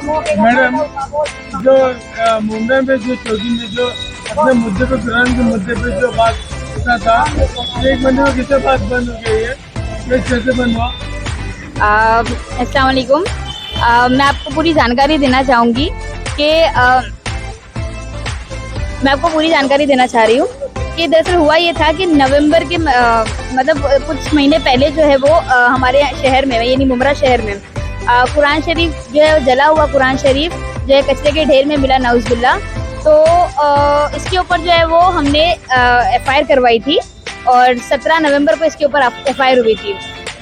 Madam, जो मुंबई में जो चौकी में जो अपने मुद्दे पे कुरान के मुद्दे पे जो बात करता था, एक महीने में कितने बात बंद हो गई है, कैसे बंद हुआ? अस्सलाम वालेकुम। मैं आपको पूरी जानकारी देना चाहूँगी कि मैं आपको पूरी जानकारी देना चाह रही हूँ कि दरअसल हुआ ये था कि नवंबर के मतलब कुछ महीने पहले जो है वो हमारे शहर में यानी मुमरा शहर में कुरान शरीफ जो है जला हुआ कुरान शरीफ जो है कचरे के ढेर में मिला, नाउज़ुबिल्लाह। तो इसके ऊपर जो है वो हमने FIR करवाई थी और 17 नवंबर को इसके ऊपर FIR हुई थी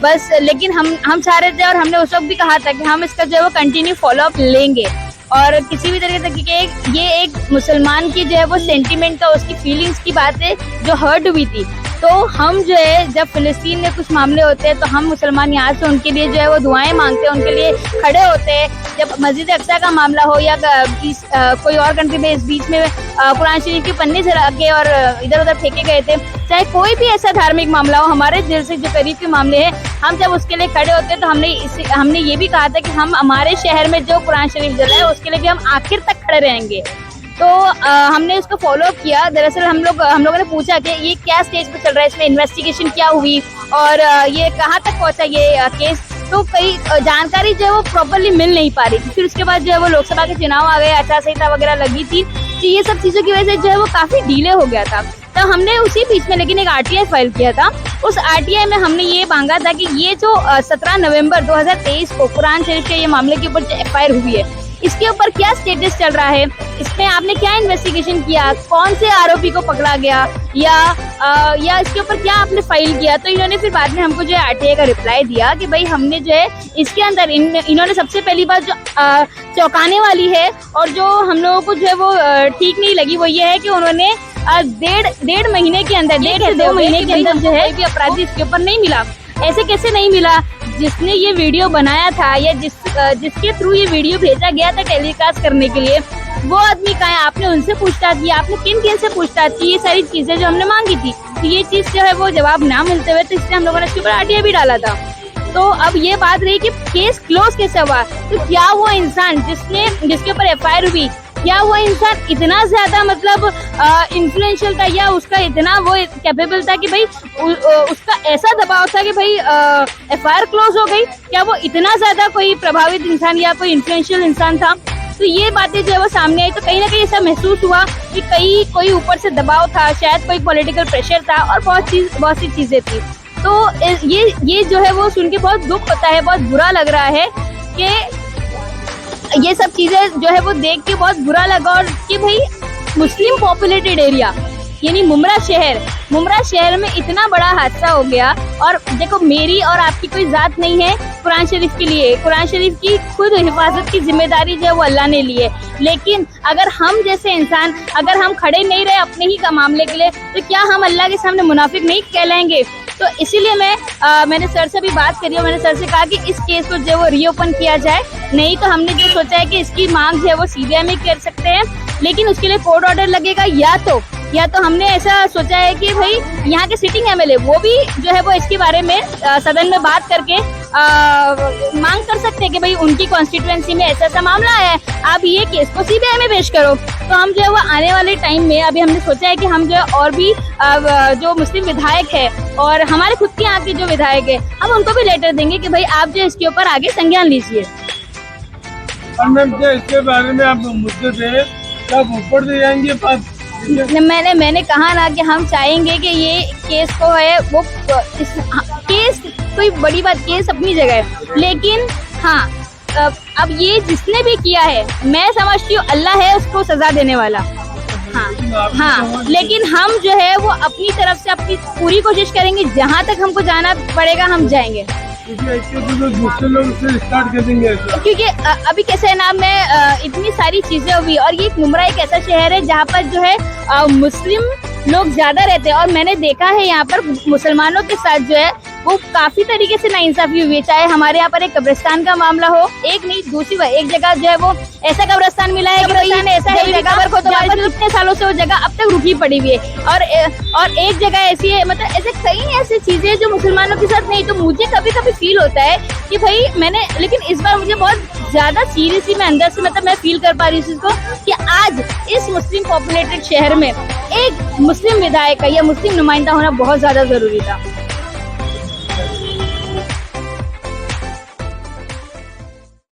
बस। लेकिन हम चाह रहे थे और हमने उस वक्त भी कहा था कि हम इसका जो है वो कंटिन्यू फॉलोअप लेंगे और किसी भी तरीके से ये एक मुसलमान की जो है वो सेंटीमेंट का, उसकी फीलिंग्स की बात है जो हर्ट हुई थी। तो हम जो है जब फिलिस्तीन में कुछ मामले होते हैं तो हम मुसलमान यहाँ से उनके लिए जो है वो दुआएं मांगते हैं, उनके लिए खड़े होते हैं। जब मस्जिद अक्सा का मामला हो या कोई और कंट्री में इस बीच में कुरान शरीफ के पन्ने जला के और इधर उधर फेंके गए थे, चाहे कोई भी ऐसा धार्मिक मामला हो, हमारे दिल से जो करीब के मामले हैं, हम जब उसके लिए खड़े होते हैं तो हमने ये भी कहा था कि हम हमारे शहर में जो कुरान शरीफ जला है उसके लिए भी हम आखिर तक खड़े रहेंगे। तो हमने उसको फॉलो अप किया। दरअसल हम लोगों ने पूछा कि ये क्या स्टेज पे चल रहा है, इसमें इन्वेस्टिगेशन क्या हुई और ये कहाँ तक पहुँचा ये केस। तो कई जानकारी जो है वो प्रॉपरली मिल नहीं पा रही थी। फिर उसके बाद जो है वो लोकसभा के चुनाव आ गए, आचार संहिता वगैरह लगी थी, तो ये सब चीज़ों की वजह से जो है वो काफ़ी डिले हो गया था। तो हमने उसी बीच में लेकिन एक RTI फाइल किया था। उस RTI में हमने ये मांगा था कि ये जो 17 नवंबर 2023 को कुरान शरीफ के ये मामले के ऊपर जो FIR हुई है, इसके ऊपर क्या स्टेटस चल रहा है, इसमें आपने क्या इन्वेस्टिगेशन किया, कौन से आरोपी को पकड़ा गया या इसके ऊपर क्या आपने फाइल किया। तो इन्होंने फिर बाद में हमको जो है RTI का रिप्लाई दिया कि भाई हमने जो है इसके अंदर इन्होंने सबसे पहली बात जो चौंकाने वाली है और जो हम लोगों को जो है वो ठीक नहीं लगी वो ये है कि उन्होंने डेढ़ महीने के अंदर, 1.5 से 2 महीने के अंदर जो है अपराधी इसके ऊपर नहीं मिला। ऐसे कैसे नहीं मिला? जिसने ये वीडियो बनाया था या जिसके थ्रू ये वीडियो भेजा गया था टेलीकास्ट करने के लिए, वो आदमी कहाँ है? आपने उनसे पूछताछ की, आपने किन से पूछताछ की? ये सारी चीजें जो हमने मांगी थी, तो ये चीज जो है वो जवाब ना मिलते हुए तो इसलिए हम लोगों ने इसके ऊपर RTI भी डाला था। तो अब ये बात रही कि केस क्लोज कैसे हुआ। तो क्या वो इंसान जिसके ऊपर FIR हुई, क्या वो इंसान इतना ज्यादा मतलब इन्फ्लुएंशियल था या उसका इतना वो कैपेबल था कि भाई उसका ऐसा दबाव था कि भाई FIR क्लोज हो गई? क्या वो इतना ज्यादा कोई प्रभावित इंसान या कोई इन्फ्लुएंशियल इंसान था? तो ये बातें जो है वो सामने आई। तो कहीं ना कहीं ऐसा महसूस हुआ कि कोई ऊपर से दबाव था, शायद कोई पॉलिटिकल प्रेशर था और बहुत सी चीजें थी। तो ये जो है वो सुन के बहुत दुख होता है, बहुत बुरा लग रहा है कि ये सब चीजें जो है वो देख के बहुत बुरा लगा और कि भाई मुस्लिम पॉपुलेटेड एरिया यानी मुमरा शहर में इतना बड़ा हादसा हो गया। और देखो, मेरी और आपकी कोई जात नहीं है कुरान शरीफ के लिए। कुरान शरीफ की खुद हिफाजत की जिम्मेदारी जो है वो अल्लाह ने ली है। लेकिन अगर हम जैसे इंसान अगर हम खड़े नहीं रहे अपने ही का मामले के लिए, तो क्या हम अल्लाह के सामने मुनाफिक नहीं कहलाएंगे? तो इसीलिए मैंने सर से भी बात करी और मैंने सर से कहा कि इस केस को जो है वो रीओपन किया जाए। नहीं तो हमने जो सोचा है कि इसकी मांग जो है वो CBI में कर सकते हैं, लेकिन उसके लिए कोर्ट ऑर्डर लगेगा या तो हमने ऐसा सोचा है कि भाई यहाँ के सिटिंग MLA वो भी जो है वो इसके बारे में सदन में बात करके मांग कर सकते हैं कि भाई उनकी कॉन्स्टिट्यूएंसी में ऐसा मामला है, आप ये केस को CBI में पेश करो। तो हम जो है वो आने वाले टाइम में अभी हमने सोचा है कि हम जो है और भी जो मुस्लिम विधायक है और हमारे खुद के यहाँ के जो विधायक है, हम उनको भी लेटर देंगे कि भाई आप जो इसके ऊपर आगे संज्ञान लीजिए। इसके बारे में आप मुद्दे थे तब ऊपर से जाएंगे बात। मैंने कहा ना कि हम चाहेंगे कि ये केस को है वो केस कोई बड़ी बात, केस अपनी जगह है, लेकिन हाँ अब ये जिसने भी किया है, मैं समझती हूँ अल्लाह है उसको सजा देने वाला। हाँ, लेकिन हम जो है वो अपनी तरफ से अपनी पूरी कोशिश करेंगे, जहाँ तक हमको जाना पड़ेगा हम जाएंगे। दूसरे लोग से स्टार्ट कर देंगे क्योंकि अभी कैसे है ना, मैं इतनी सारी चीजें हुई और ये मुमरा एक ऐसा शहर है जहाँ पर जो है मुस्लिम लोग ज्यादा रहते हैं और मैंने देखा है यहाँ पर मुसलमानों के साथ जो है वो काफी तरीके से नाइंसाफी हुई है। चाहे हमारे यहाँ पर एक कब्रिस्तान का मामला हो, एक नहीं दूसरी बार एक जगह जो है वो ऐसा कब्रिस्तान मिला है कि ऐसा है जगह पर कितने सालों से वो जगह अब तक रुकी पड़ी हुई है और एक जगह ऐसी है, मतलब ऐसे कई ऐसी चीजें जो मुसलमानों के साथ नहीं। तो मुझे कभी कभी फील होता है कि भाई लेकिन इस बार मुझे बहुत ज्यादा सीरियसली मैं अंदर से मतलब मैं फील कर पा रही हूँ इस चीज को कि आज इस मुस्लिम पॉपुलेटेड शहर में एक मुस्लिम विधायक का या मुस्लिम नुमाइंदा होना बहुत ज्यादा जरूरी था।